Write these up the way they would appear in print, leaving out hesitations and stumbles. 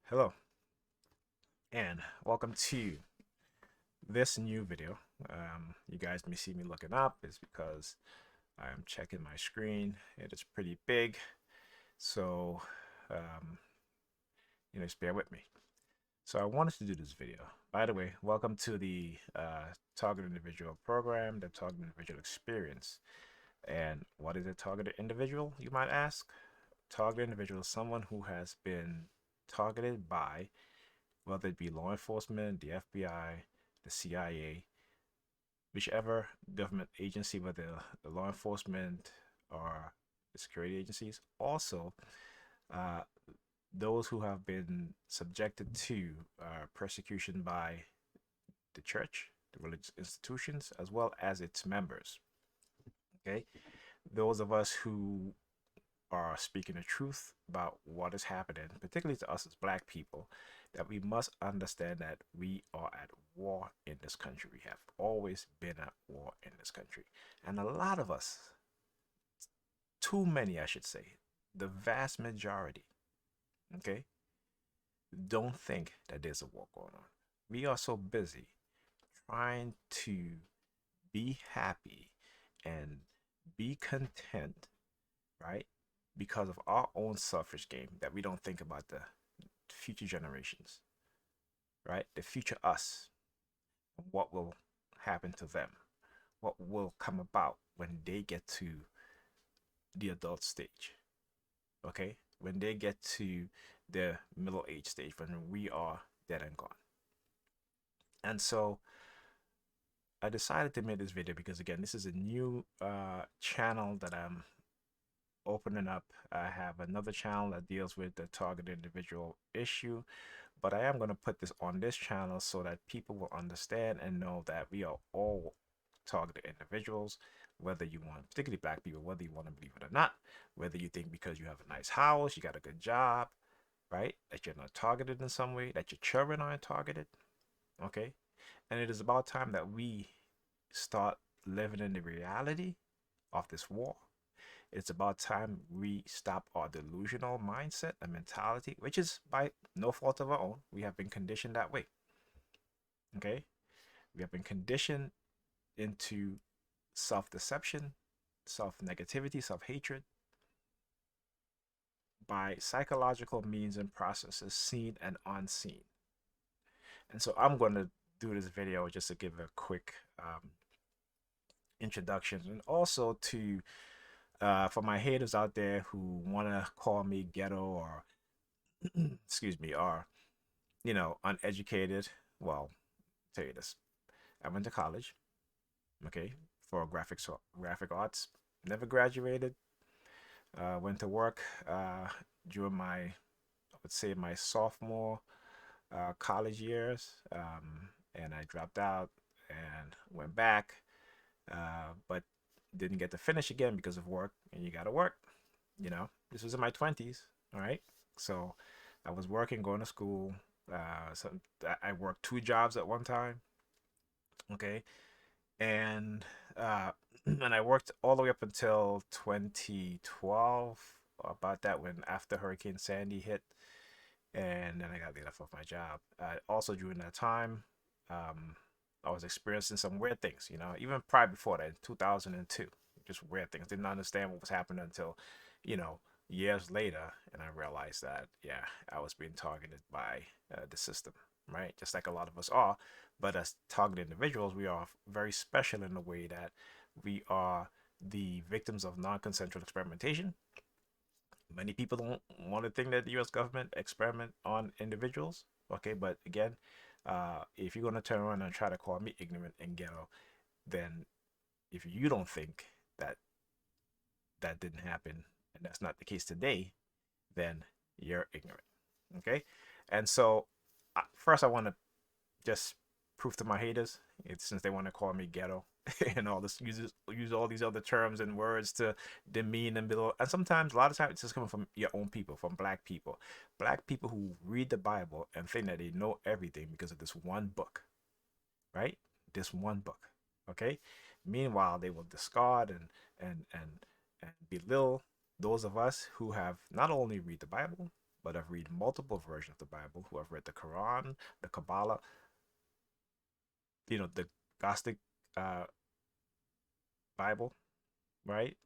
Hello, and welcome to this new video. You guys may see me looking up. It's because I'm checking my screen. It is pretty big, so um, just bear with me. So I wanted to do this video. By the way, welcome to the Target Individual Program, the Target Individual Experience. And what is a targeted individual, you might ask? Targeted individual is someone who has been targeted by, whether it be law enforcement, the FBI, the CIA, whichever government agency, whether the law enforcement or the security agencies. Also, uh, those who have been subjected to persecution by the church, the religious institutions, as well as its members. Okay, those of us who are speaking the truth about what is happening, particularly to us as black people, that we must understand that we are at war in this country. We have always been at war in this country. And a lot of us, too many, I should say, the vast majority, okay, don't think that there's a war going on. We are so busy trying to be happy and be content, right? Because of our own selfish game that we don't think about the future generations, right? The future us, what will happen to them, what will come about when they get to the adult stage, okay? When they get to the middle age stage, when we are dead and gone. And so I decided to make this video because, again, this is a new channel that I'm opening up. I have another channel that deals with the target individual issue, but I am going to put this on this channel so that people will understand and know that we are all targeted individuals, whether you want, particularly black people, whether you want to believe it or not, whether you think because you have a nice house, you got a good job, right, that you're not targeted in some way, that your children aren't targeted. Okay, and it is about time that we start living in the reality of this war. It's about time we stop our delusional mindset and mentality, which is by no fault of our own. We have been conditioned that way. Okay? We have been conditioned into self deception, self negativity, self hatred by psychological means and processes, seen and unseen. And so I'm going to do this video just to give a quick introduction, and also to for my haters out there who want to call me ghetto or excuse me, or uneducated. Well, I'll tell you this: I went to college, okay, for graphic arts. Never graduated. Went to work during my, I would say, my sophomore college years, and I dropped out and went back, but didn't get to finish again because of work. And you got to work. This was in my 20s. All right, so I was working, going to school. So I worked two jobs at one time. Okay, and and I worked all the way up until 2012. About that, when after Hurricane Sandy hit, and then I got laid off my job. Also during that time, um, I was experiencing some weird things. Even prior before that, in 2002, just weird things. Didn't understand what was happening until, you know, years later, and I realized that yeah, I was being targeted by the system, right? Just like a lot of us are. But as targeted individuals, we are very special in the way that we are the victims of non-consensual experimentation. Many people don't want to think that the U.S. government experiment on individuals. Okay, but again, if you're gonna turn around and try to call me ignorant and ghetto, then if you don't think that that didn't happen and that's not the case today, then you're ignorant. Okay, and so first I want to just prove to my haters, since they want to call me ghetto and all this, use all these other terms and words to demean and belittle. And sometimes, a lot of times, it's just coming from your own people, from black people who read the Bible and think that they know everything because of this one book, right? This one book. Okay. Meanwhile, they will discard and belittle those of us who have not only read the Bible but have read multiple versions of the Bible, who have read the Quran, the Kabbalah, the Gnostic uh, Bible, right?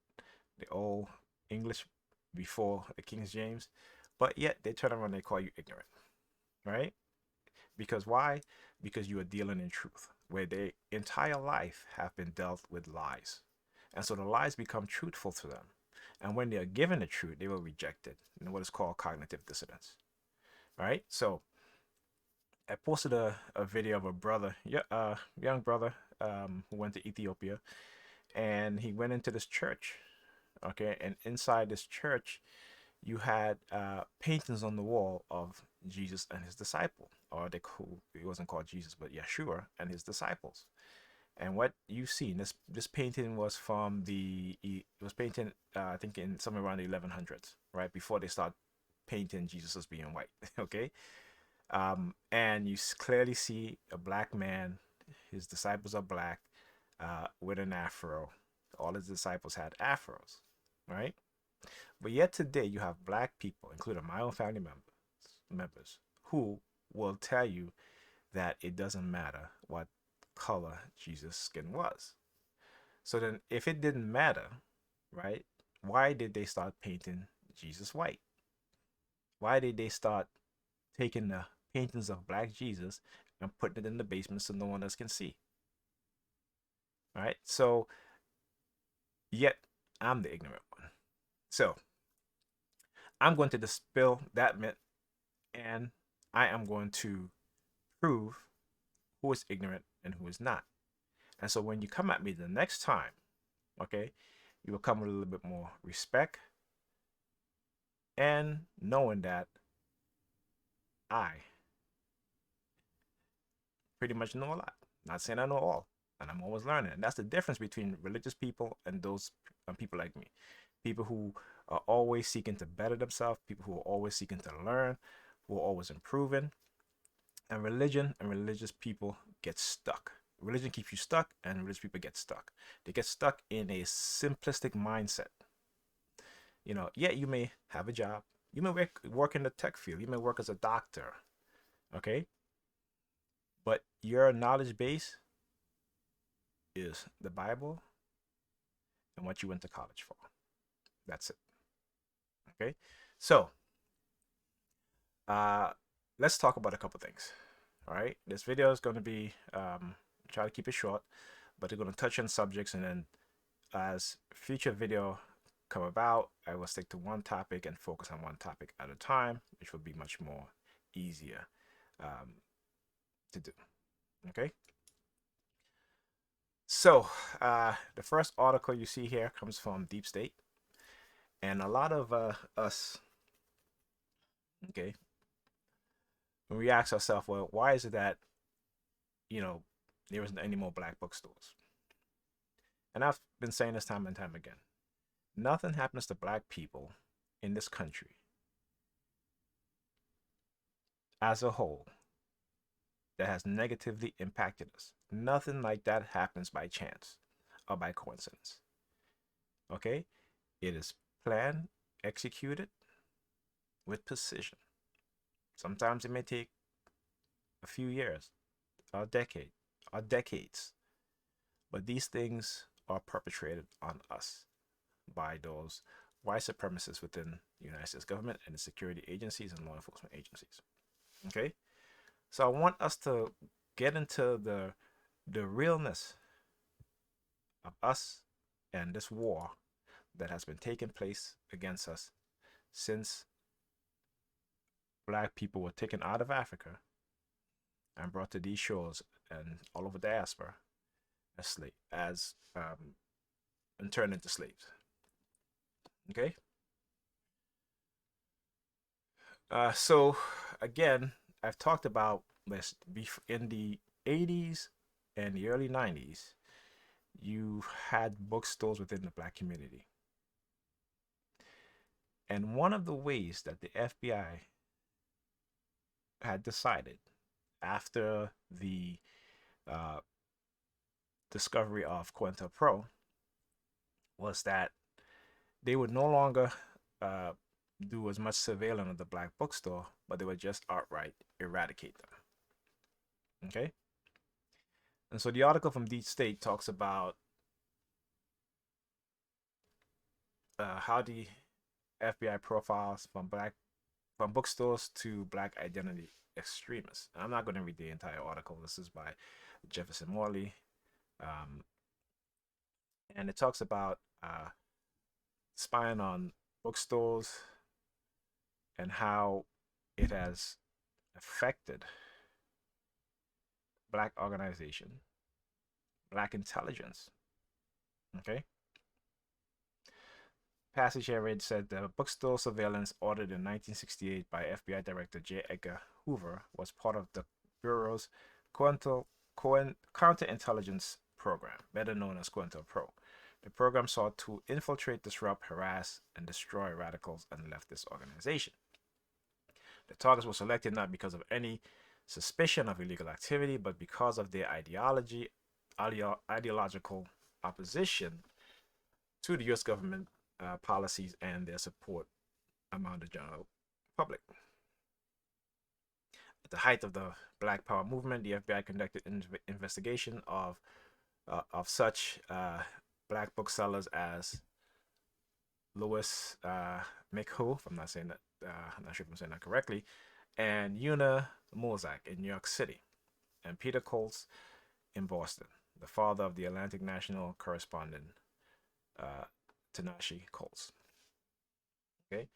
The old English before the King James, but yet they turn around and they call you ignorant, right? Because why? Because you are dealing in truth, where their entire life have been dealt with lies. And so the lies become truthful to them. And when they are given the truth, they will reject it in what is called cognitive dissonance. Right? So I posted a video of a brother, young brother, who went to Ethiopia, and he went into this church. Okay, and inside this church, you had paintings on the wall of Jesus and his disciple, or it wasn't called Jesus, but Yeshua and his disciples. And what you see, this painting was from it was painted, I think, in somewhere around the 1100s, right before they start painting Jesus as being white. Okay, and you clearly see a black man. His disciples are black, with an afro. All his disciples had afros, right? But yet today you have black people, including my own family members, who will tell you that it doesn't matter what color Jesus' skin was. So then if it didn't matter, right, why did they start painting Jesus white? Why did they start taking the paintings of black Jesus and putting it in the basement so no one else can see? Right? So yet I'm the ignorant one. So I'm going to dispel that myth, and I am going to prove who is ignorant and who is not. And so when you come at me the next time, okay, you will come with a little bit more respect and knowing that I pretty much know a lot. Not saying I know all, and I'm always learning. And that's the difference between religious people and those people like me. People who are always seeking to better themselves, people who are always seeking to learn, who are always improving. And religion and religious people get stuck. Religion keeps you stuck, and religious people get stuck. They get stuck in a simplistic mindset. Yeah, you may have a job. You may work in the tech field. You may work as a doctor. Okay? But your knowledge base is the Bible and what you went to college for. That's it. Okay? So, let's talk about a couple things. All right? This video is going to be, try to keep it short, but they're going to touch on subjects, and then as future video come about, I will stick to one topic and focus on one topic at a time, which will be much more easier to do. Okay. So the first article you see here comes from Deep State, and a lot of us, okay, when we ask ourselves, well, why is it that there isn't any more black bookstores? And I've been saying this time and time again. Nothing happens to black people in this country as a whole that has negatively impacted us. Nothing like that happens by chance or by coincidence. Okay? It is planned, executed with precision. Sometimes it may take a few years, a decade, or decades. But these things are perpetrated on us by those white supremacists within the United States government and the security agencies and law enforcement agencies. Okay? So I want us to get into the realness of us and this war that has been taking place against us since black people were taken out of Africa and brought to these shores and all over diaspora and turned into slaves. Okay. So again, I've talked about this in the 80s and the early 90s. You had bookstores within the black community. And one of the ways that the FBI had decided after the discovery of COINTELPRO was that they would no longer do as much surveillance of the black bookstore, but they would just outright eradicate them. Okay? And so the article from Deep State talks about how the FBI profiles from bookstores to black identity extremists. And I'm not going to read the entire article. This is by Jefferson Morley, um, and it talks about spying on bookstores and how it has affected black organization, black intelligence. Okay. Passage I read said the bookstore surveillance ordered in 1968 by FBI Director J. Edgar Hoover was part of the Bureau's counterintelligence program, better known as COINTELPRO. The program sought to infiltrate, disrupt, harass, and destroy radicals and leftist organizations. The targets were selected not because of any suspicion of illegal activity, but because of their ideological opposition to the U.S. government policies and their support among the general public. At the height of the Black Power movement, the FBI conducted investigation of such black booksellers as Louis McHugh, if I'm not saying that, I'm not sure if I'm saying that correctly, and Una Mozak in New York City, and Peter Coles in Boston, the father of the Atlantic National correspondent Tanashi Coles. Okay,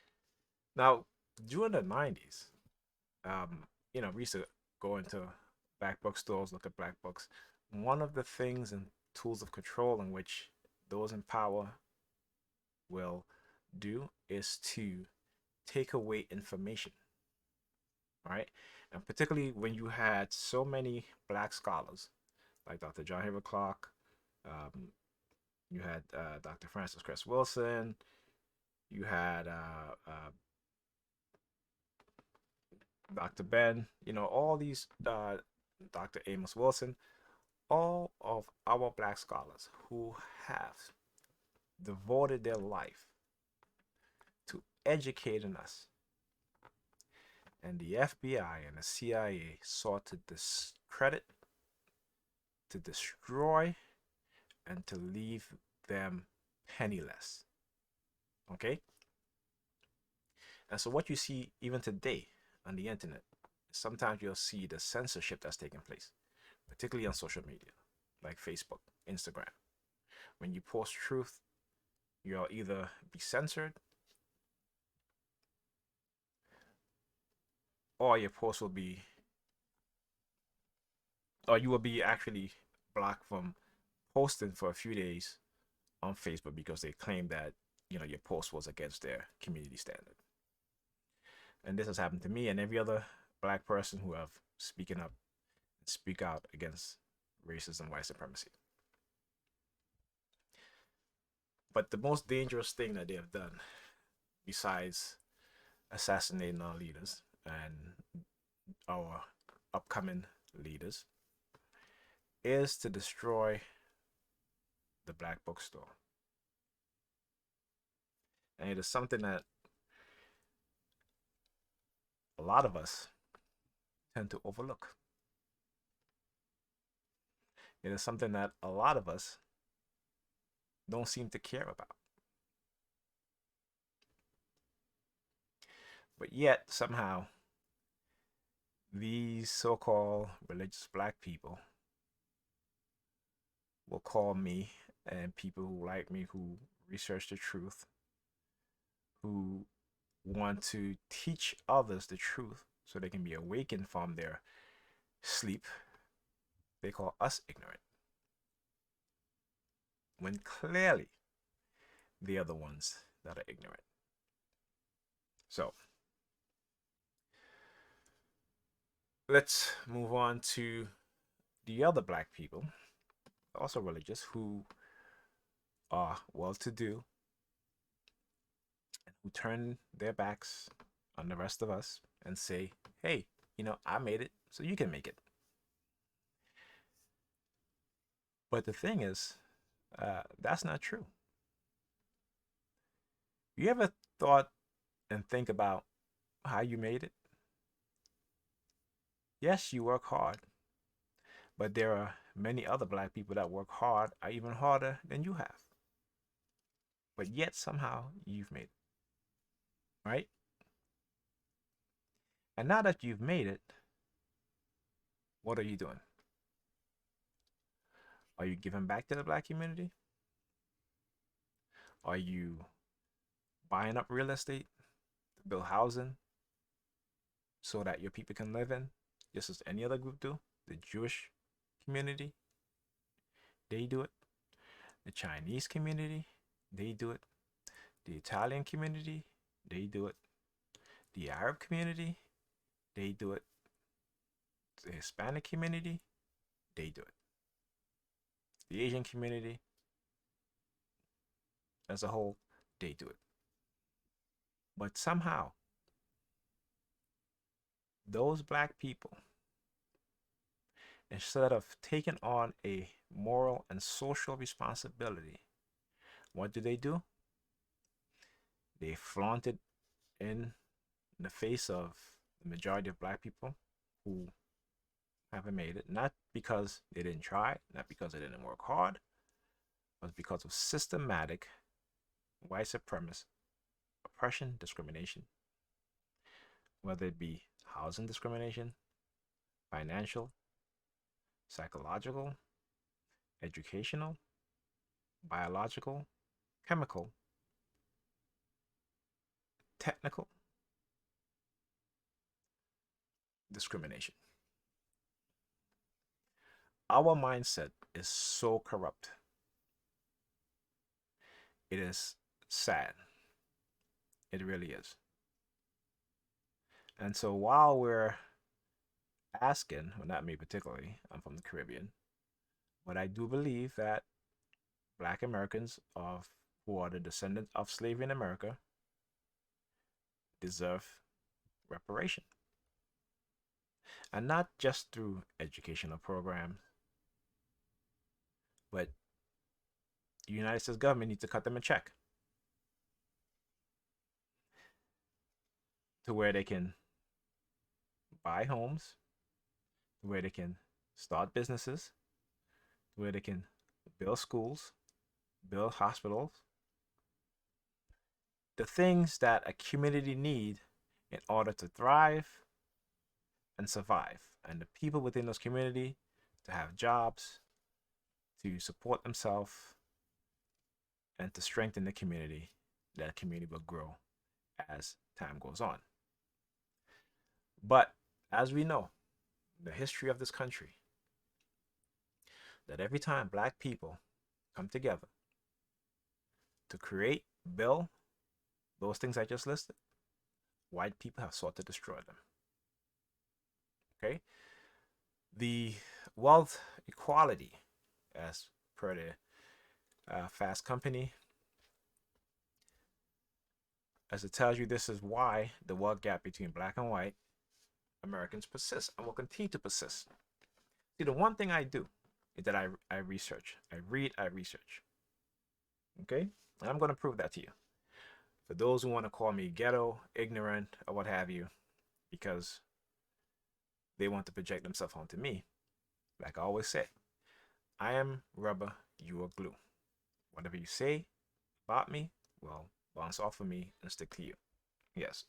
now during the 90s, we used to go into black bookstores, look at black books. One of the things and tools of control in which those in power will do is to take away information, right? And particularly when you had so many black scholars like Dr. John Hayward Clark, you had Dr. Francis Cress Wilson, you had Dr. Ben, all these, Dr. Amos Wilson, all of our black scholars who have devoted their life to educating us. And the FBI and the CIA sought to discredit, to destroy, and to leave them penniless. Okay? And so what you see even today on the internet, sometimes you'll see the censorship that's taking place, particularly on social media, like Facebook, Instagram. When you post truth, you'll either be censored or your post will be, or you will be actually blocked from posting for a few days on Facebook because they claim that your post was against their community standard. And this has happened to me and every other black person who have speaking up and speak out against racism, white supremacy. But the most dangerous thing that they have done, besides assassinating our leaders and our upcoming leaders, is to destroy the black bookstore. And it is something that a lot of us tend to overlook. It is something that a lot of us don't seem to care about. But yet, somehow, these so-called religious black people will call me and people who like me, who research the truth, who want to teach others the truth so they can be awakened from their sleep. They call us ignorant, when clearly they are the ones that are ignorant. So let's move on to the other black people, also religious, who are well-to-do and who turn their backs on the rest of us and say, hey, I made it, so you can make it. But the thing is, that's not true. You ever thought and think about how you made it. Yes, you work hard, but there are many other black people that work hard, are even harder than you have. But yet somehow you've made it, right? And now that you've made it, what are you doing? Are you giving back to the black community? Are you buying up real estate to build housing so that your people can live in, just as any other group do? The Jewish community, they do it. The Chinese community, they do it. The Italian community, they do it. The Arab community, they do it. The Hispanic community, they do it. The Asian community as a whole, they do it. But somehow, those black people, instead of taking on a moral and social responsibility, what do? They flaunt it in the face of the majority of black people who haven't made it, not because they didn't try, not because they didn't work hard, but because of systematic white supremacist oppression, discrimination, whether it be housing discrimination, financial, psychological, educational, biological, chemical, technical discrimination. Our mindset is so corrupt. It is sad. It really is. And so while we're asking, well, not me particularly, I'm from the Caribbean, but I do believe that black Americans who are the descendants of slavery in America deserve reparation. And not just through educational programs, but the United States government needs to cut them a check to where they can buy homes, to where they can start businesses, to where they can build schools, build hospitals, the things that a community need in order to thrive and survive, and the people within those community to have jobs, to support themselves, and to strengthen the community. That community will grow as time goes on. But as we know, the history of this country, that every time black people come together to create, build those things I just listed, white people have sought to destroy them. Okay? The wealth equality, as per the Fast Company, as it tells you, this is why the wealth gap between black and white Americans persists and will continue to persist. See, the one thing I do is that I research. I read, I research. Okay? And I'm going to prove that to you. For those who want to call me ghetto, ignorant, or what have you, because they want to project themselves onto me, like I always say, I am rubber, you are glue. Whatever you say about me will bounce off of me and stick to you. Yes,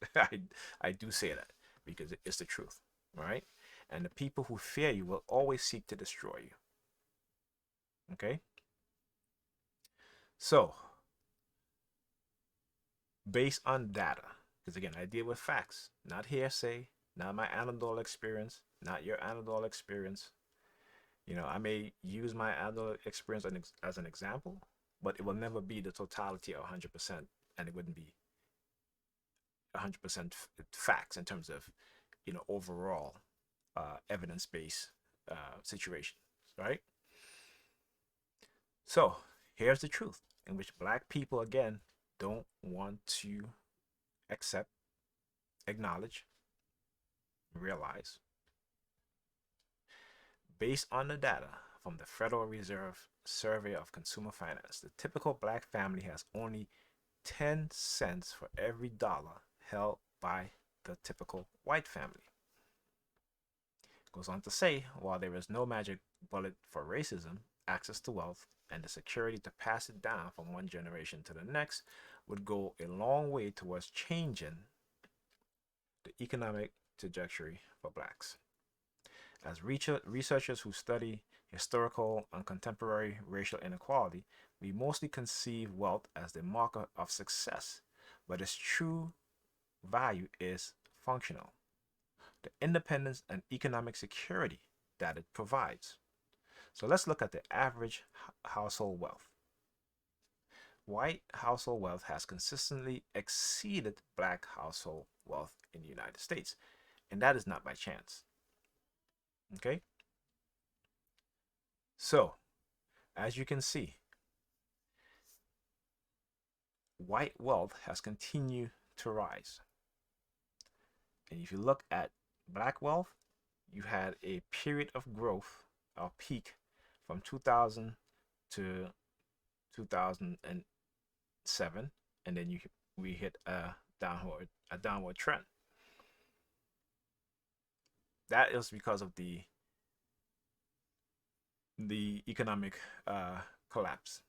I do say that because it's the truth, right? And the people who fear you will always seek to destroy you. Okay? So, based on data, because again, I deal with facts, not hearsay, not my anecdotal experience, not your anecdotal experience. You know, I may use my anecdotal experience as an example, but it will never be the totality of 100%, and it wouldn't be 100% facts in terms of, you know, overall evidence-based situations, right? So here's the truth, in which black people again don't want to accept, acknowledge, realize. Based on the data from the Federal Reserve Survey of Consumer Finance, the typical black family has only 10 cents for every dollar held by the typical white family. Goes on to say, while there is no magic bullet for racism, access to wealth and the security to pass it down from one generation to the next would go a long way towards changing the economic trajectory for blacks. As researchers who study historical and contemporary racial inequality, we mostly conceive wealth as the marker of success, but its true value is functional, the independence and economic security that it provides. So let's look at the average household wealth. White household wealth has consistently exceeded black household wealth in the United States, and that is not by chance. Okay? So, as you can see, white wealth has continued to rise. And if you look at black wealth, you had a period of growth, a peak from 2000 to 2007, and then we hit a downward trend. That is because of the economic collapse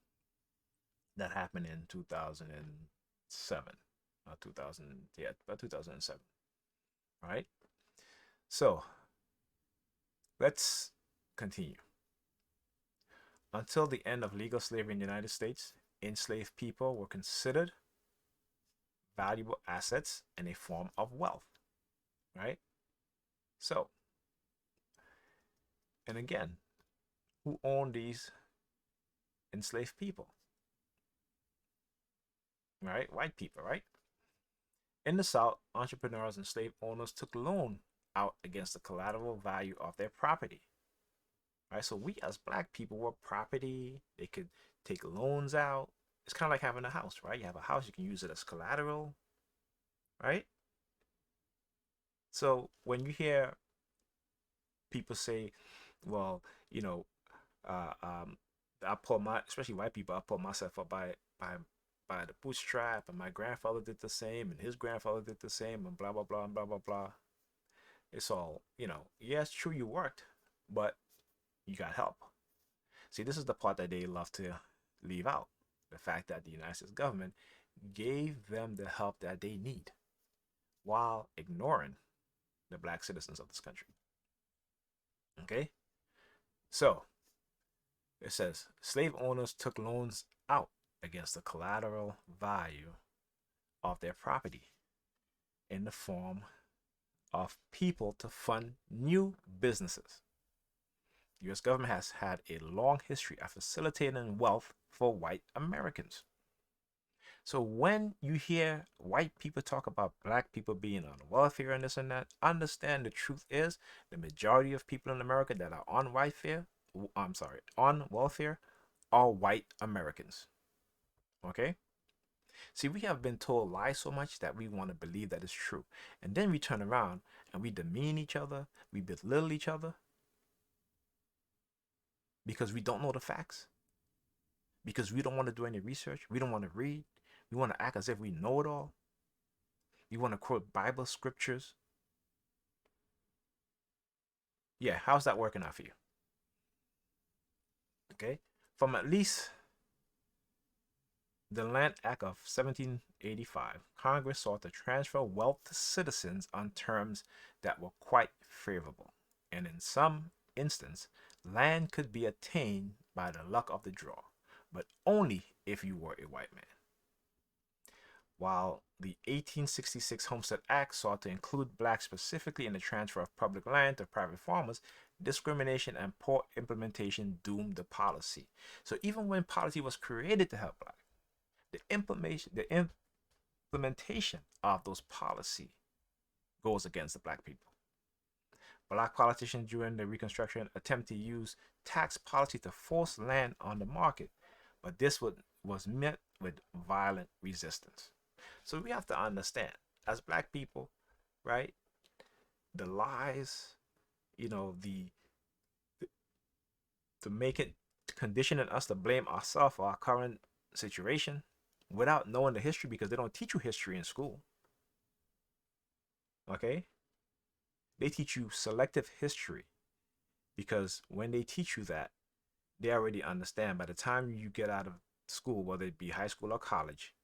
that happened in 2007, 2007. All right. So let's continue. Until the end of legal slavery in the United States, enslaved people were considered valuable assets and a form of wealth, right? So, and again, who owned these enslaved people? Right? White people, right? In the South, entrepreneurs and slave owners took loan out against the collateral value of their property. Right? So we as black people were property. They could take loans out. It's kind of like having a house, right? You have a house, you can use it as collateral, right? So when you hear people say, well, you know, I pull especially white people, I pull myself up by the bootstrap, and my grandfather did the same, and his grandfather did the same, and blah blah blah and blah blah blah. It's all, yeah, it's true you worked, but you got help. See, this is the part that they love to leave out. The fact that the United States government gave them the help that they need while ignoring the black citizens of this country. Okay? So, it says slave owners took loans out against the collateral value of their property in the form of people to fund new businesses. The US government has had a long history of facilitating wealth for white Americans. So when you hear white people talk about black people being on welfare and this and that, understand the truth is the majority of people in America that are on welfare are white Americans. Okay? See, we have been told lies so much that we want to believe that it's true. And then we turn around and we demean each other, we belittle each other because we don't know the facts. Because we don't want to do any research, we don't want to read, we want to act as if we know it all. We want to quote Bible scriptures. Yeah, how's that working out for you? Okay? From at least the Land Act of 1785, Congress sought to transfer wealth to citizens on terms that were quite favorable. And in some instances, land could be attained by the luck of the draw, but only if you were a white man. While the 1866 Homestead Act sought to include blacks specifically in the transfer of public land to private farmers, discrimination and poor implementation doomed the policy. So even when policy was created to help blacks, the implementation of those policy goes against the black people. Black politicians during the Reconstruction attempt to use tax policy to force land on the market, but this was met with violent resistance. So we have to understand, as black people, right, the lies, the to make it conditioning us to blame ourselves for our current situation without knowing the history, because they don't teach you history in school. Okay? They teach you selective history because when they teach you that, they already understand by the time you get out of school, whether it be high school or college,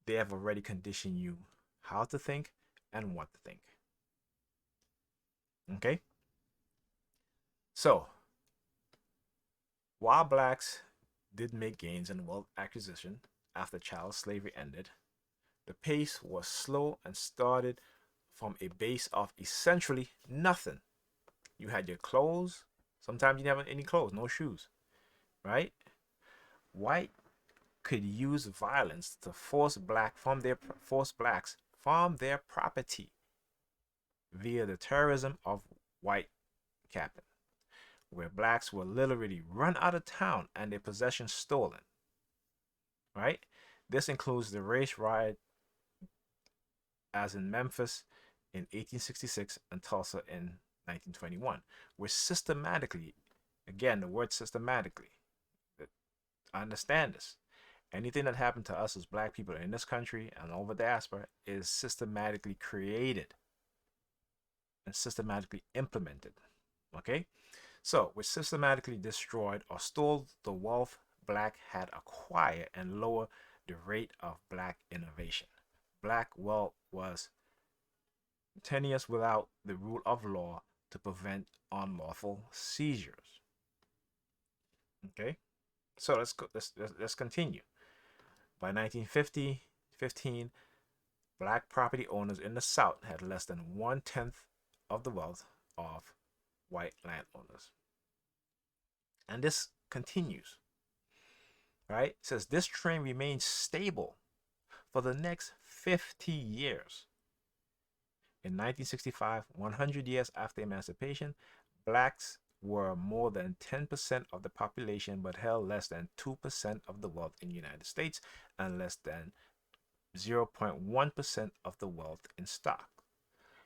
they have already conditioned you how to think and what to think. Okay? So, while blacks did make gains in wealth acquisition after child slavery ended, the pace was slow and started from a base of essentially nothing. You had your clothes. Sometimes you didn't have any clothes, no shoes, right? White could use violence to force blacks from their property via the terrorism of white captain, where blacks were literally run out of town and their possessions stolen. Right? This includes the race riot as in Memphis in 1866 and Tulsa in 1921, where systematically, again, the word systematically, I understand this. Anything that happened to us as black people in this country and over diaspora is systematically created and systematically implemented. Okay? So, which systematically destroyed or stole the wealth black had acquired and lower the rate of black innovation. Black wealth was tenuous without the rule of law to prevent unlawful seizures. Okay, so let's continue. By 1915, black property owners in the South had less than 1/10 of the wealth of white landowners, and this continues. Right? It says this trend remains stable for the next 50 years. In 1965, 100 years after emancipation, blacks were more than 10% of the population but held less than 2% of the wealth in the United States and less than 0.1% of the wealth in stock.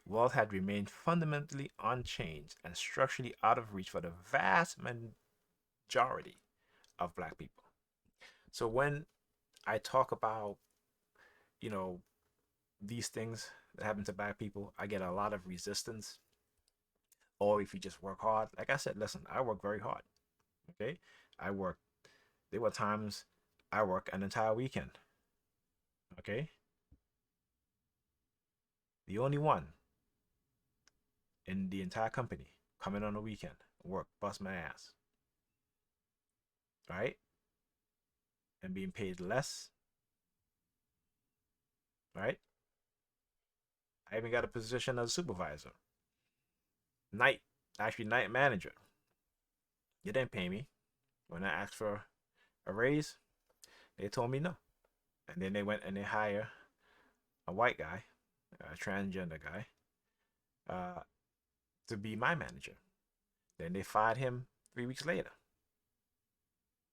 Wealth had remained fundamentally unchanged and structurally out of reach for the vast majority of black people. So when I talk about, you know, these things that happen to black people, I get a lot of resistance. Or if you just work hard, like I said, listen, I work very hard. Okay, I work. There were times I work an entire weekend. Okay, the only one in the entire company coming on the weekend, work, bust my ass, right, and being paid less, right. I even got a position as a supervisor, night, actually night manager. You didn't pay me when I asked for a raise. They told me no, and then they went and they hire a white guy, a transgender guy, uh, to be my manager. Then they fired him 3 weeks later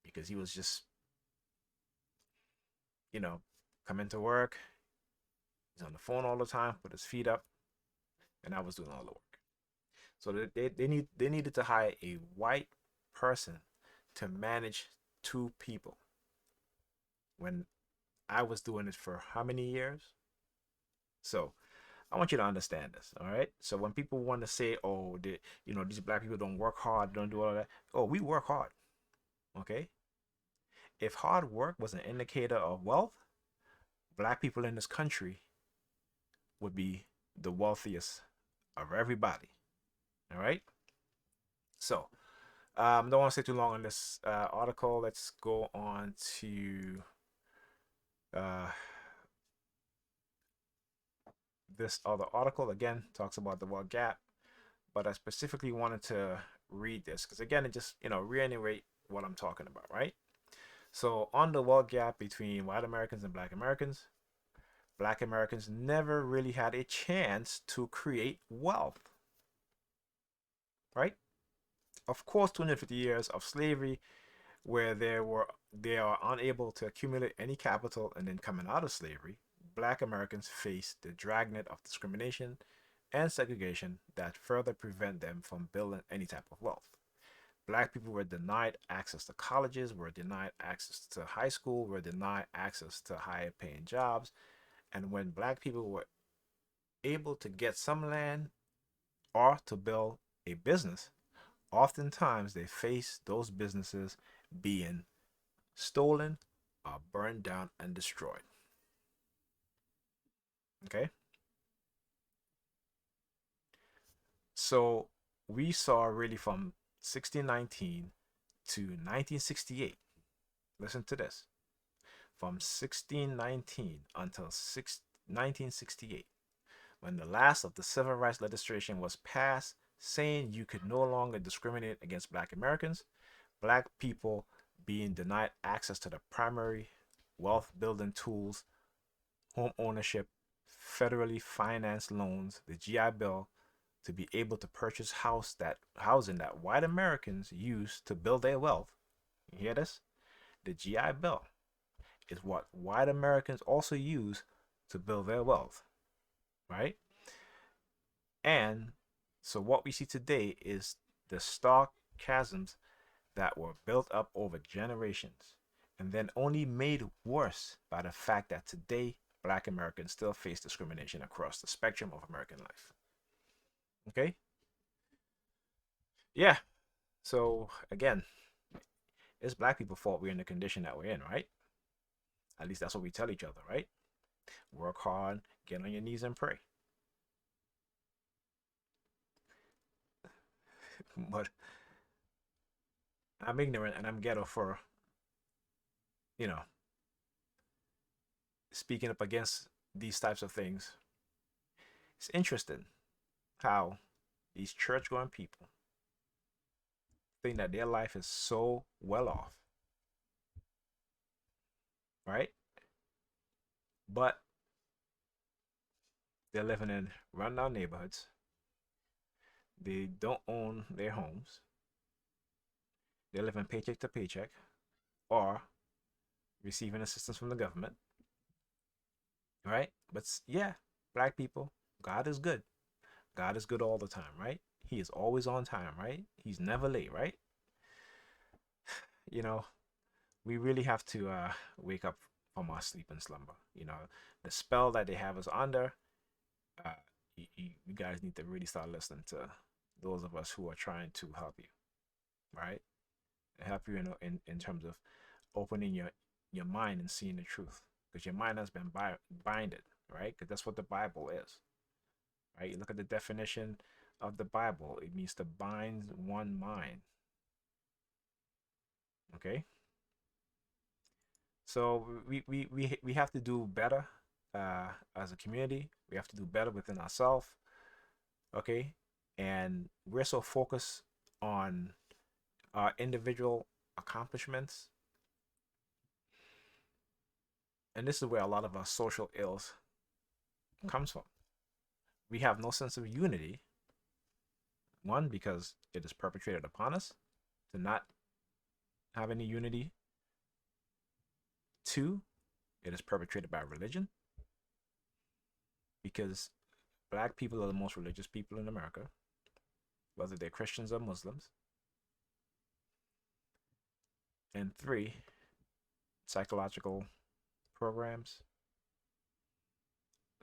because he was just, you know, coming to work. He's on the phone all the time, put his feet up, and I was doing all the work. So they needed to hire a white person to manage two people when I was doing it for how many years? So I want you to understand this, all right? So when people want to say, "Oh, these black people don't work hard, don't do all that," oh, we work hard, okay? If hard work was an indicator of wealth, black people in this country would be the wealthiest of everybody. All right. So, don't want to stay too long on this article. Let's go on to uh, this other article. Again, talks about the wealth gap, but I specifically wanted to read this because again, it just reiterate what I'm talking about, right? So, on the wealth gap between white Americans and black Americans never really had a chance to create wealth, right? Of course, 250 years of slavery where they are unable to accumulate any capital, and then coming out of slavery, black Americans face the dragnet of discrimination and segregation that further prevent them from building any type of wealth. Black people were denied access to colleges, were denied access to high school, were denied access to higher paying jobs. And when black people were able to get some land or to build a business, oftentimes they face those businesses being stolen or burned down and destroyed. Okay? So we saw really from 1619 to 1968. Listen to this. From 1619 until 1968, when the last of the civil rights legislation was passed saying you could no longer discriminate against black Americans, black people being denied access to the primary wealth building tools, home ownership, federally financed loans, the GI Bill, to be able to purchase housing that white Americans use to build their wealth. You hear this? The GI Bill is what white Americans also use to build their wealth, right? And so what we see today is the stark chasms that were built up over generations and then only made worse by the fact that today black Americans still face discrimination across the spectrum of American life. Okay? Yeah. So again, it's black people's fault we're in the condition that we're in, right? At least that's what we tell each other, right? Work hard, get on your knees and pray. But I'm ignorant and I'm ghetto for, you know, speaking up against these types of things. It's interesting how these church going people think that their life is so well off, right? But they're living in rundown neighborhoods. They don't own their homes. They're living paycheck to paycheck or receiving assistance from the government, right? But yeah, black people, God is good. God is good all the time, right? He is always on time, right? He's never late, right? You know, we really have to wake up from our sleep and slumber. You know, the spell that they have us under, uh, you guys need to really start listening to those of us who are trying to help you, right? Help you in terms of opening your mind and seeing the truth, because your mind has been binded, right? Because that's what the Bible is, right? You look at the definition of the Bible, it means to bind one mind. Okay, so we have to do better as a community. We have to do better within ourselves. Okay, and we're so focused on our individual accomplishments, and this is where a lot of our social ills comes from. We have no sense of unity. One, because it is perpetrated upon us to not have any unity. Two, it is perpetrated by religion, because black people are the most religious people in America, whether they're Christians or Muslims. And three, psychological programs.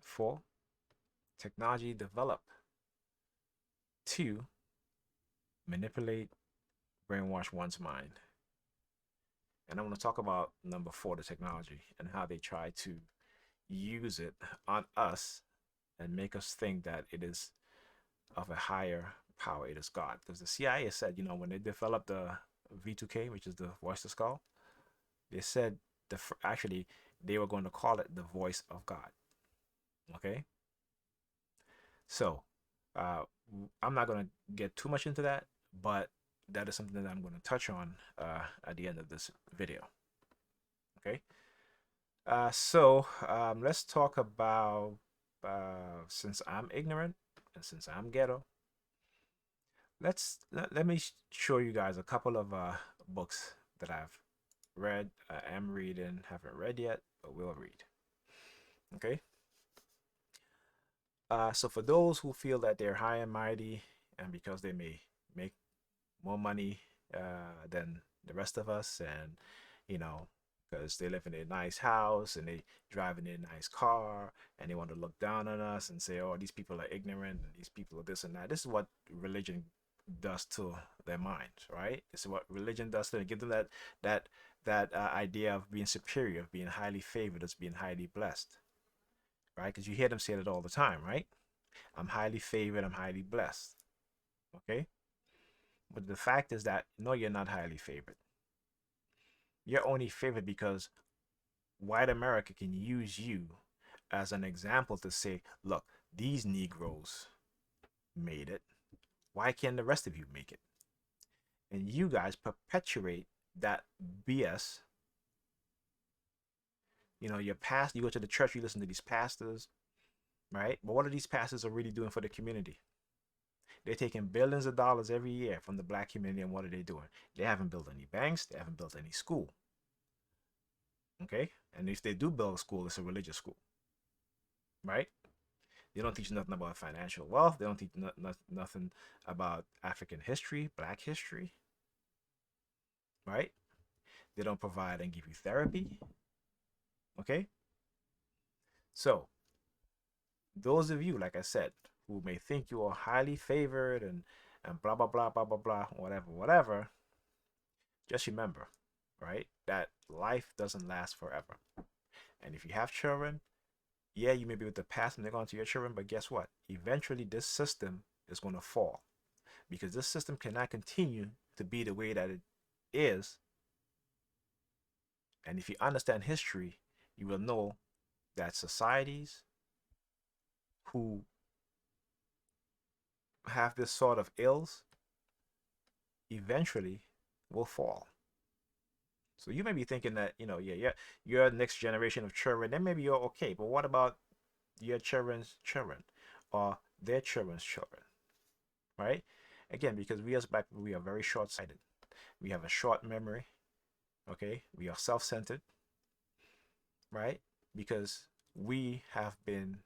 Four, technology developed to manipulate, brainwash one's mind. And I want to talk about number four, the technology, and how they try to use it on us and make us think that it is of a higher power. It is God. Because the CIA said, you know, when they developed the V2K, which is the voice to skull, they said actually they were going to call it the voice of God. Okay. So I'm not going to get too much into that, but that is something that I'm going to touch on at the end of this video. Okay. Let's talk about since I'm ignorant and since I'm ghetto, let me show you guys a couple of books that I've read, am reading, haven't read yet, but will read. Okay. So for those who feel that they're high and mighty, and because they may make more money than the rest of us, and you know, because they live in a nice house and they drive in a nice car, and they want to look down on us and say, oh, these people are ignorant and these people are this and that. This is what religion does to their minds, right? This is what religion does to them. Give them that idea of being superior, of being highly favored, as being highly blessed, right? Because you hear them say that all the time, right? I'm highly favored, I'm highly blessed. Okay? But the fact is that no, you're not highly favored. You're only favored because white America can use you as an example to say, look, these Negroes made it. Why can't the rest of you make it? And you guys perpetuate that BS. You know, your past, you go to the church, you listen to these pastors, right? But what are these pastors are really doing for the community? They're taking billions of dollars every year from the black community, and what are they doing? They haven't built any banks, they haven't built any school. Okay? And if they do build a school, it's a religious school, right? They don't teach nothing about financial wealth. They don't teach nothing about African history, black history, right? They don't provide and give you therapy. Okay? So, those of you, like I said, who may think you are highly favored and blah, blah, blah, blah, blah, blah, whatever, just remember, right, that life doesn't last forever. And if you have children, yeah, you may be able to pass them on to your children, but guess what? Eventually, this system is going to fall because this system cannot continue to be the way that it is. And if you understand history, you will know that societies who have this sort of ills eventually will fall. So you may be thinking that, you know, yeah, your next generation of children, then maybe you're okay. But what about your children's children or their children's children, right? Again, because we as black people, we are very short-sighted. We have a short memory, okay? We are self-centered, right? Because we have been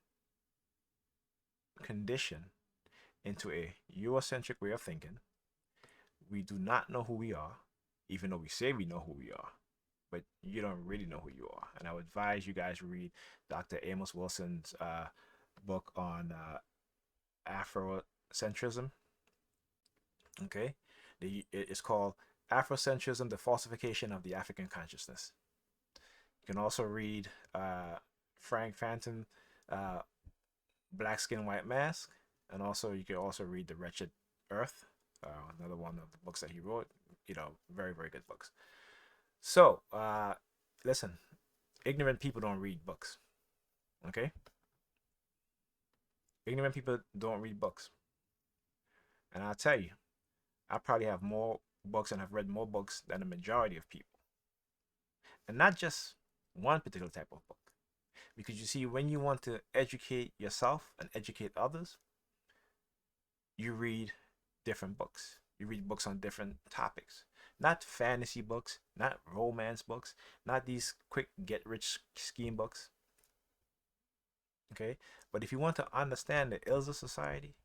conditioned into a Eurocentric way of thinking. We do not know who we are, even though we say we know who we are, but you don't really know who you are. And I would advise you guys read Dr. Amos Wilson's book on Afrocentrism. Okay, it's called Afrocentrism: The Falsification of the African Consciousness. You can also read Frank Fanton, Black Skin, White Mask, and also you can also read The Wretched Earth, another one of the books that he wrote. You know, very, very good books. So, listen, ignorant people don't read books. Okay? Ignorant people don't read books. And I'll tell you, I probably have more books and have read more books than the majority of people. And not just one particular type of book. Because you see, when you want to educate yourself and educate others, you read different books. You read books on different topics. Not fantasy books, not romance books, not these quick get rich scheme books. Okay? But if you want to understand the ills of society,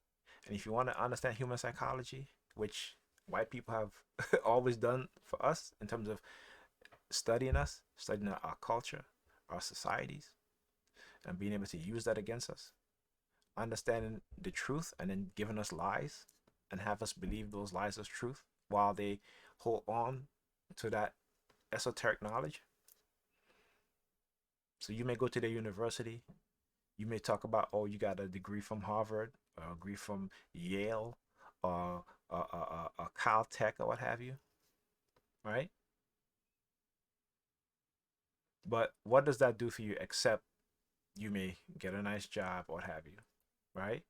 and if you want to understand human psychology, which white people have always done for us in terms of studying us, studying our culture, our societies, and being able to use that against us, understanding the truth and then giving us lies and have us believe those lies as truth while they hold on to that esoteric knowledge. So you may go to the university, you may talk about, oh, you got a degree from Harvard, or a degree from Yale, or a Caltech, or what have you, right? But what does that do for you except you may get a nice job, or what have you, right?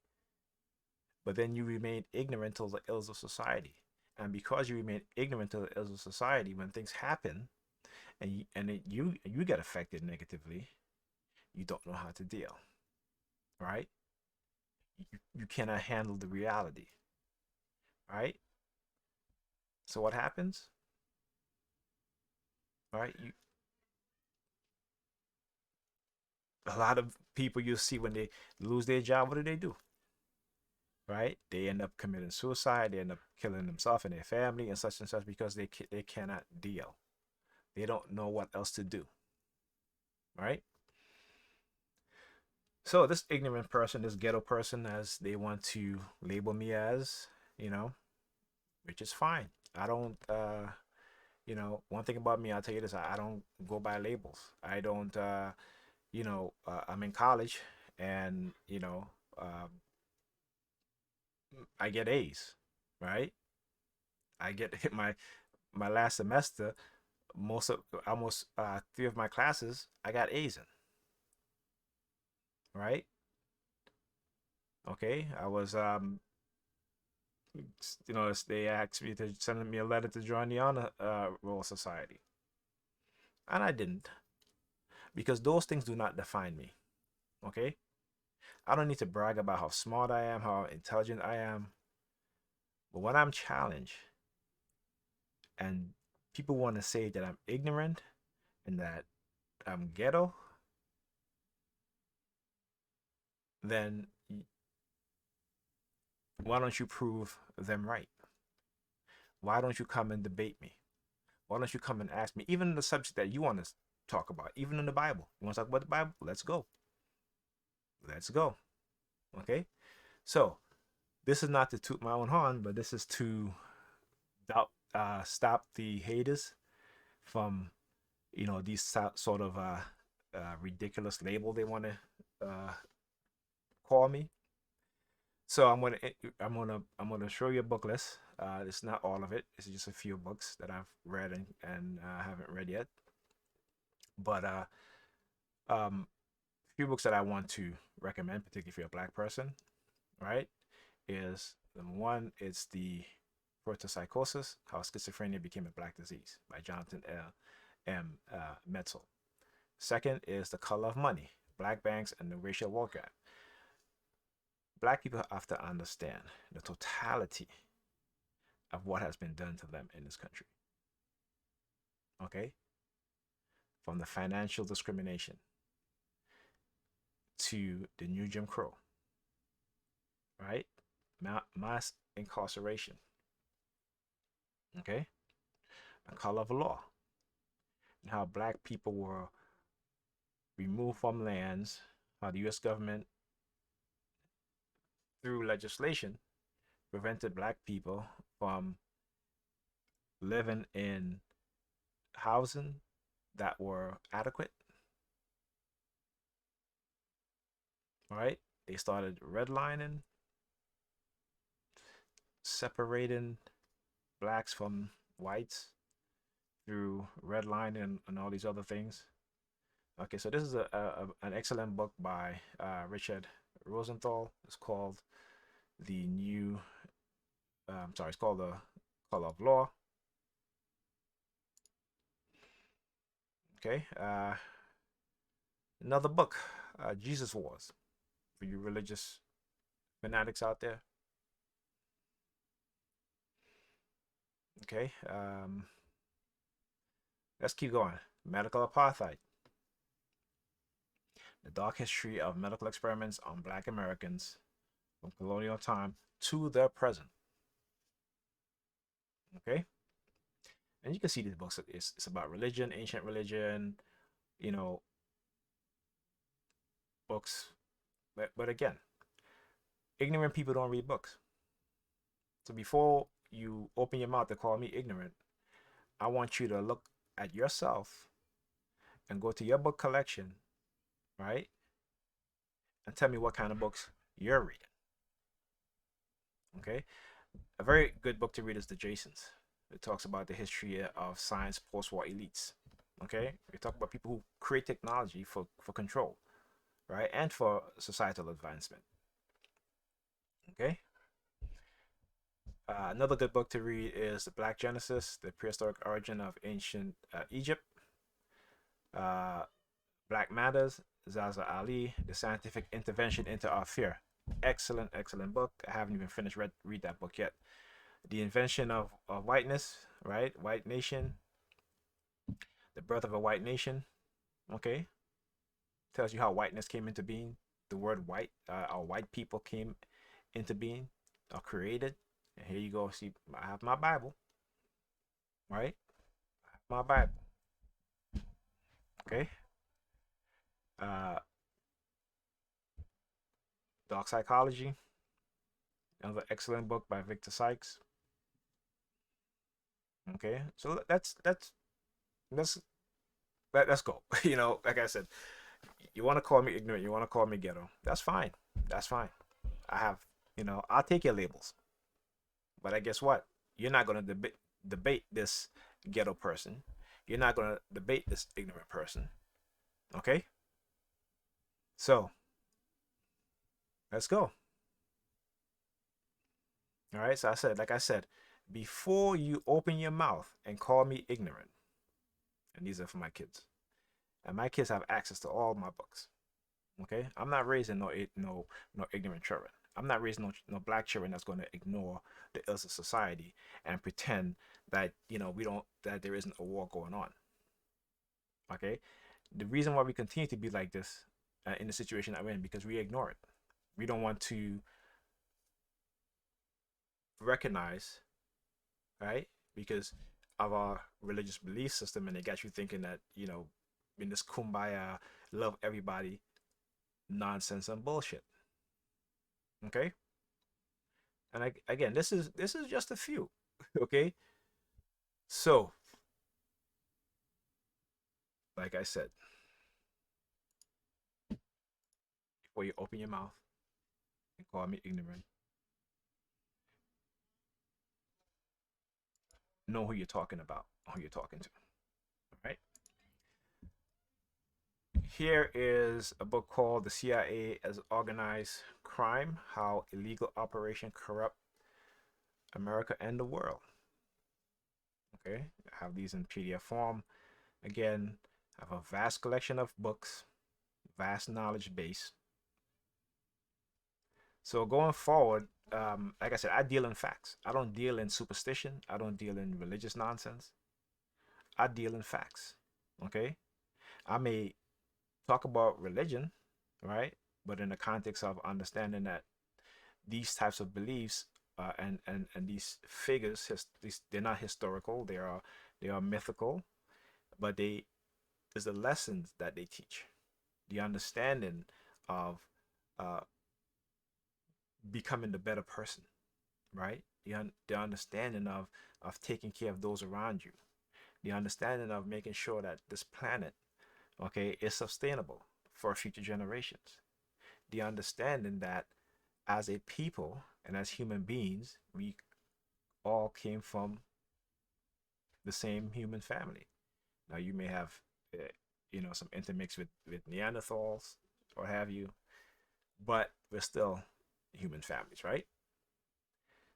But then you remain ignorant to the ills of society. And because you remain ignorant to the ills of society, when things happen and you get affected negatively, you don't know how to deal, right? You cannot handle the reality, right? So what happens? Right? A lot of people you see when they lose their job, what do? Right? They end up committing suicide. They end up killing themselves and their family and such because they cannot deal. They don't know what else to do, right? So this ignorant person, this ghetto person, as they want to label me as, you know, which is fine. I don't, one thing about me, I'll tell you this: I don't go by labels. I don't, I'm in college, and I get A's, right? I get hit my last semester. Most of almost three of my classes, I got A's in, right? Okay, I was they asked me to send me a letter to join the honor roll society, and I didn't, because those things do not define me. Okay, I don't need to brag about how smart I am, how intelligent I am, but when I'm challenged and people want to say that I'm ignorant and that I'm ghetto, then why don't you prove them right? Why don't you come and debate me? Why don't you come and ask me, even the subject that you want to talk about, even in the Bible? You want to talk about the Bible? Let's go. Let's go. Okay. So this is not to toot my own horn, but this is to stop the haters from, these sort of ridiculous label they want to call me. So I'm gonna show you a book list. It's not all of it. It's just a few books that I've read and haven't read yet. But a few books that I want to recommend, particularly if you're a black person, right? Is number one, it's the Road to Psychosis: How Schizophrenia Became a Black Disease by Jonathan L. M. Metzl. Second is The Color of Money: Black Banks and the Racial Wealth Gap. Black people have to understand the totality of what has been done to them in this country. Okay? From the financial discrimination to the new Jim Crow, right? Mass incarceration. Okay? The color of law. And how black people were removed from lands, how the US government, through legislation, prevented black people from living in housing that were adequate, right? They started redlining, separating blacks from whites through redlining and all these other things. Okay, so this is an excellent book by Richard Rosenthal. It's called The New, it's called The Color of Law. Okay, another book, Jesus Wars, for you religious fanatics out there. Okay, let's keep going. Medical Apartheid: The Dark History of Medical Experiments on Black Americans from Colonial Time to the Present. Okay, and you can see these books. It's about religion, ancient religion, you know, books. But again, ignorant people don't read books. So before you open your mouth to call me ignorant, I want you to look at yourself and go to your book collection, right? And tell me what kind of books you're reading. Okay? A very good book to read is The Jasons. It talks about the history of science post-war elites. Okay? We talk about people who create technology for control, right? And for societal advancement. Okay? Another good book to read is The Black Genesis: The Prehistoric Origin of Ancient Egypt. Black Matters: Zaza Ali, The Scientific Intervention into Our Fear. Excellent, excellent book. I haven't even finished read that book yet. The Invention of Whiteness, right? White Nation. The Birth of a White Nation. Okay. Tells you how whiteness came into being. The word white, or white people came into being, or created. And here you go. See, I have my Bible, right? I have my Bible. Okay. Uh, Dark Psychology, another excellent book by Victor Sykes. Okay, so let's let's go. You know, like I said, you want to call me ignorant, you want to call me ghetto. That's fine. That's fine. I have, you know, I'll take your labels. But I guess what? You're not gonna debate this ghetto person. You're not gonna debate this ignorant person. Okay? So let's go. All right. So like I said, before you open your mouth and call me ignorant, and these are for my kids, and my kids have access to all my books. Okay, I'm not raising no ignorant children. I'm not raising no black children that's going to ignore the ills of society and pretend that we don't that there isn't a war going on. Okay, the reason why we continue to be like this in the situation that we're in because we ignore it. We don't want to recognize, right? Because of our religious belief system, and it got you thinking that in this kumbaya, love everybody nonsense and bullshit. Okay, and again, this is just a few. Okay, so like I said, before you open your mouth and call me ignorant, know who you're talking about, who you're talking to. All right. Here is a book called The CIA as Organized Crime: How Illegal Operation Corrupt America and the World. Okay, I have these in PDF form. Again, I have a vast collection of books, vast knowledge base. So going forward, like I said, I deal in facts. I don't deal in superstition. I don't deal in religious nonsense. I deal in facts. Okay, I may talk about religion, right? But in the context of understanding that these types of beliefs and these figures, they're not historical. They are mythical, but they there's the lessons that they teach, the understanding of uh, becoming the better person, right? The understanding of taking care of those around you, the understanding of making sure that this planet, okay, is sustainable for future generations, the understanding that as a people and as human beings, we all came from the same human family. Now you may have, some intermix with Neanderthals or have you, but we're still human families, right?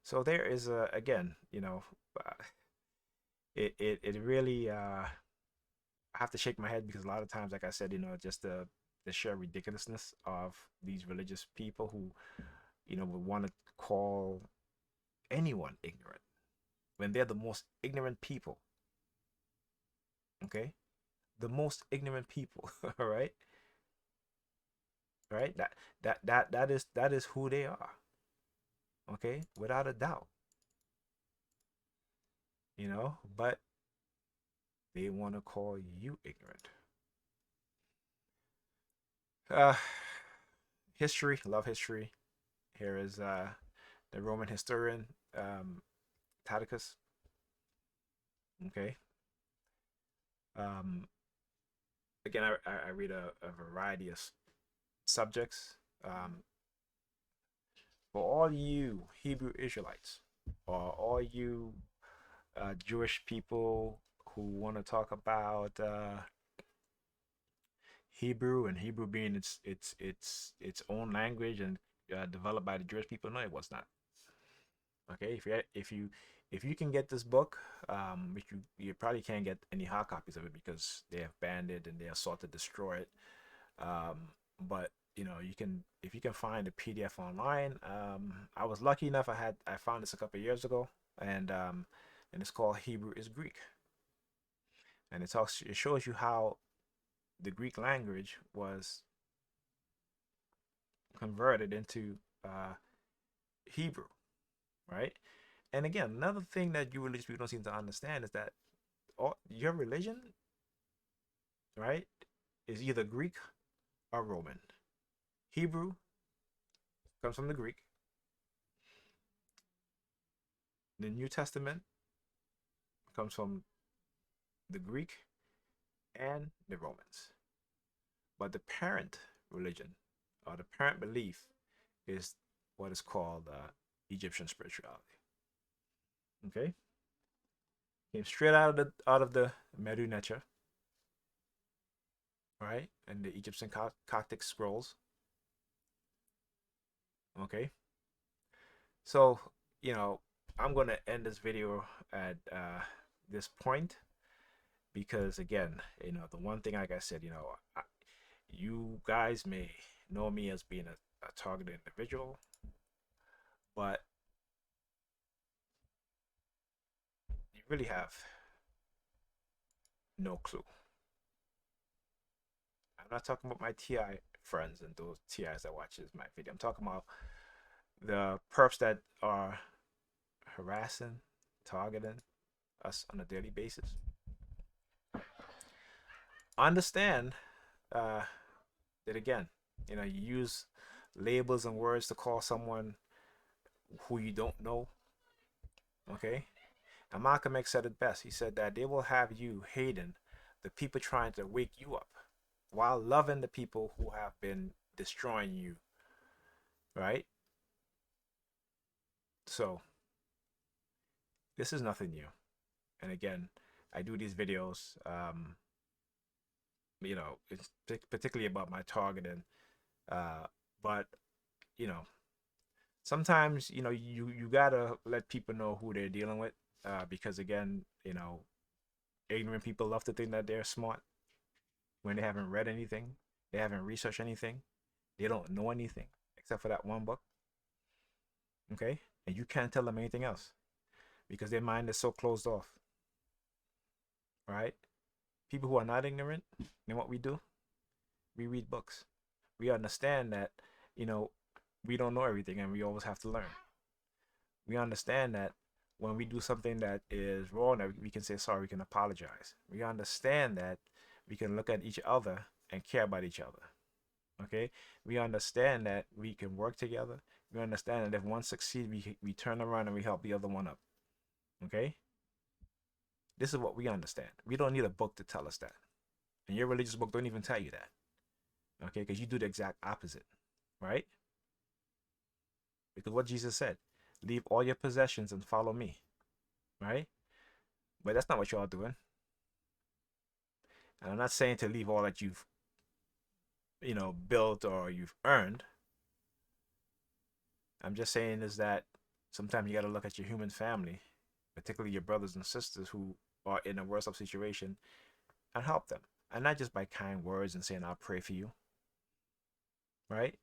So there is again, uh, it really I have to shake my head because a lot of times, like I said, just the sheer ridiculousness of these religious people who would want to call anyone ignorant when they're the most ignorant people. Okay, the most ignorant people. All right, right. That is who they are. Okay, without a doubt. But they want to call you ignorant. Uh, History, love history. Here is the Roman historian Tacitus. Okay. Um, Again, I read a variety of subjects. For all you Hebrew Israelites, or all you Jewish people who want to talk about Hebrew, and Hebrew being its own language and developed by the Jewish people, no, it was not. Okay, if you can get this book, which you probably can't get any hard copies of it because they have banned it and they have sought to destroy it. But you can, if you can find a PDF online. I was lucky enough. I found this a couple of years ago, and it's called Hebrew is Greek, and it shows you how the Greek language was converted into Hebrew, right? And again, another thing that you religious people don't seem to understand is that your religion right, is either Greek or Roman. Hebrew comes from the Greek. The New Testament comes from the Greek and the Romans. But the parent religion or the parent belief is what is called Egyptian spirituality. Okay, came straight out of the Medu Neter, right, and the Egyptian Coptic scrolls. Okay, so I'm gonna end this video at this point because again, the one thing, like I said, you guys may know me as being a targeted individual, but you really have no clue. I'm not talking about my TI friends and those TIs that watches my video. I'm talking about the perps that are harassing, targeting us on a daily basis. Understand that again, you use labels and words to call someone who you don't know. Okay, and Malcolm X said it best. He said that they will have you hating the people trying to wake you up while loving the people who have been destroying you. Right? So, this is nothing new. And again, I do these videos, it's particularly about my targeting. But, you know, sometimes, you gotta let people know who they're dealing with. Because again, ignorant people love to think that they're smart when they haven't read anything, they haven't researched anything, they don't know anything except for that one book. Okay, and you can't tell them anything else because their mind is so closed off. Right? People who are not ignorant, then what we do, we read books. We understand that, you know, we don't know everything and we always have to learn. We understand that when we do something that is wrong, that we can say sorry, we can apologize. We understand that we can look at each other and care about each other. Okay, we understand that we can work together. We understand that if one succeeds, we turn around and we help the other one up. Okay, this is what we understand. We don't need a book to tell us that, and your religious book don't even tell you that. Okay, because you do the exact opposite, right? Because what Jesus said, leave all your possessions and follow me, right? But that's not what y'all doing. And I'm not saying to leave all that you've built or you've earned. I'm just saying is that sometimes you got to look at your human family, particularly your brothers and sisters who are in a worse off situation, and help them. And not just by kind words and saying, I'll pray for you, right?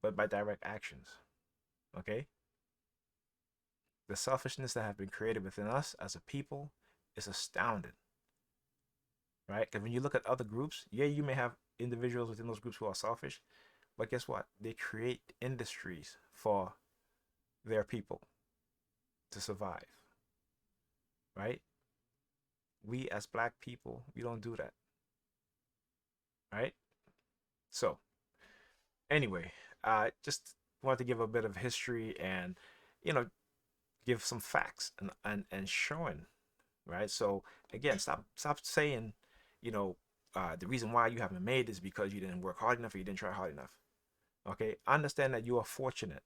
But by direct actions. Okay? The selfishness that have been created within us as a people is astounding. Right? Because when you look at other groups, yeah, you may have individuals within those groups who are selfish, but guess what? They create industries for their people to survive. Right? We as black people, we don't do that. Right? So, anyway, I just wanted to give a bit of history and, you know, give some facts and showing, right? So again, stop saying, the reason why you haven't made is because you didn't work hard enough or you didn't try hard enough. Okay, understand that you are fortunate,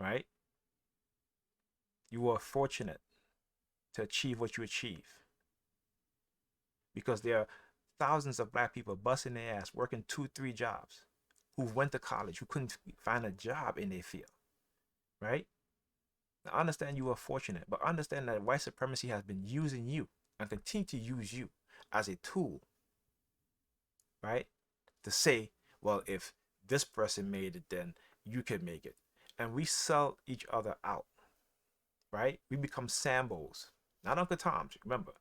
right? You are fortunate to achieve what you achieve because there are thousands of black people busting their ass, working 2, 3 jobs, who went to college, who couldn't find a job in their field, right? Now understand you are fortunate, but understand that white supremacy has been using you and continue to use you as a tool, right? To say, well, if this person made it, then you can make it. And we sell each other out, right? We become Sambos, not Uncle Toms. Remember,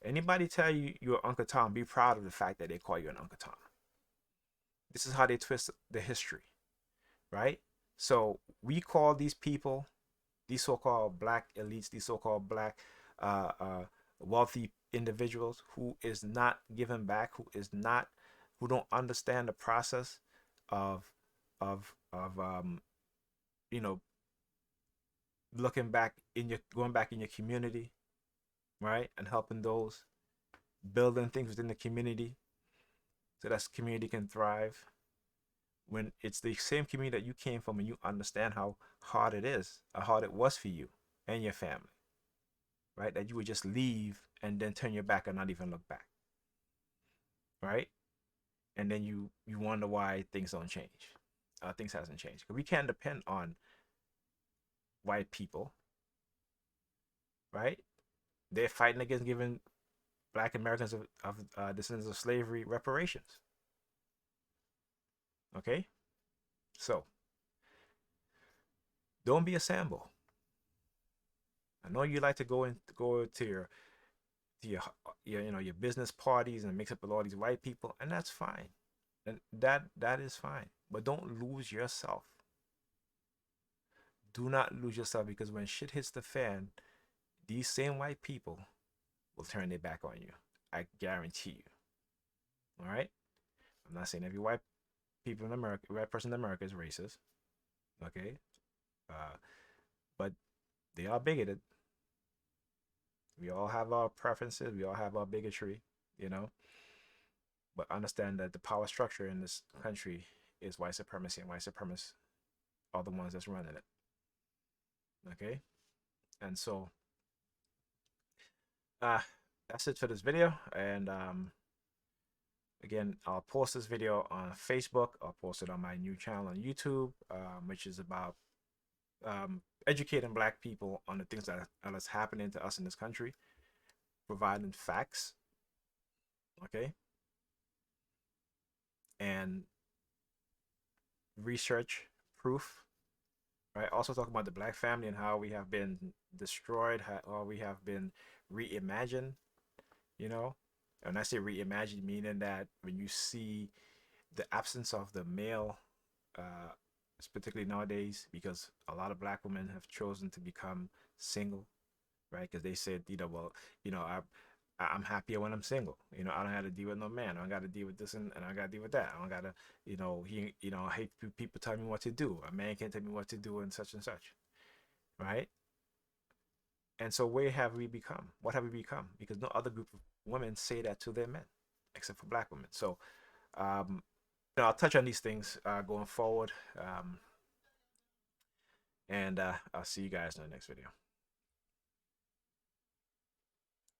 anybody tell you you're Uncle Tom, be proud of the fact that they call you an Uncle Tom. This is how they twist the history, right? So we call these people, these so-called black elites, these so-called black wealthy individuals who is not giving back, who don't understand the process of of you know, looking back in your going back in your community, right, and helping those, building things within the community so that community can thrive. When it's the same community that you came from, and you understand how hard it is, how hard it was for you and your family, right? That you would just leave and then turn your back and not even look back, right? And then you wonder why things don't change. Things hasn't changed because we can't depend on white people, right? They're fighting against giving Black Americans of descendants of slavery reparations. Okay, so don't be a Sambo. I know you like to go to your your business parties and mix up with all these white people, and that's fine, and that is fine. But don't lose yourself. Do not lose yourself, because when shit hits the fan, these same white people will turn their back on you. I guarantee you. All right. I'm not saying every white person in America is racist. Okay. Uh, but they are bigoted. We all have our preferences. We all have our bigotry. You know. But understand that the power structure in this country is white supremacy, and white supremacists are the ones that's running it. Okay. And so, uh, that's it for this video. And again, I'll post this video on Facebook. I'll post it on my new channel on YouTube, which is about educating Black people on the things that is happening to us in this country, providing facts, okay, and research proof, right? Also talk about the Black family and how we have been destroyed, how we have been reimagined, you know. And when I say reimagined, meaning that when you see the absence of the male, uh, particularly nowadays, because a lot of Black women have chosen to become single, right? Because they said, well, I'm happier when I'm single. I don't have to deal with no man. I don't got to deal with this, and I got to deal with that. I don't got to, I hate people telling me what to do. A man can't tell me what to do and such, right? And so where have we become? What have we become? Because no other group of women say that to their men, except for Black women. So I'll touch on these things going forward. And I'll see you guys in the next video.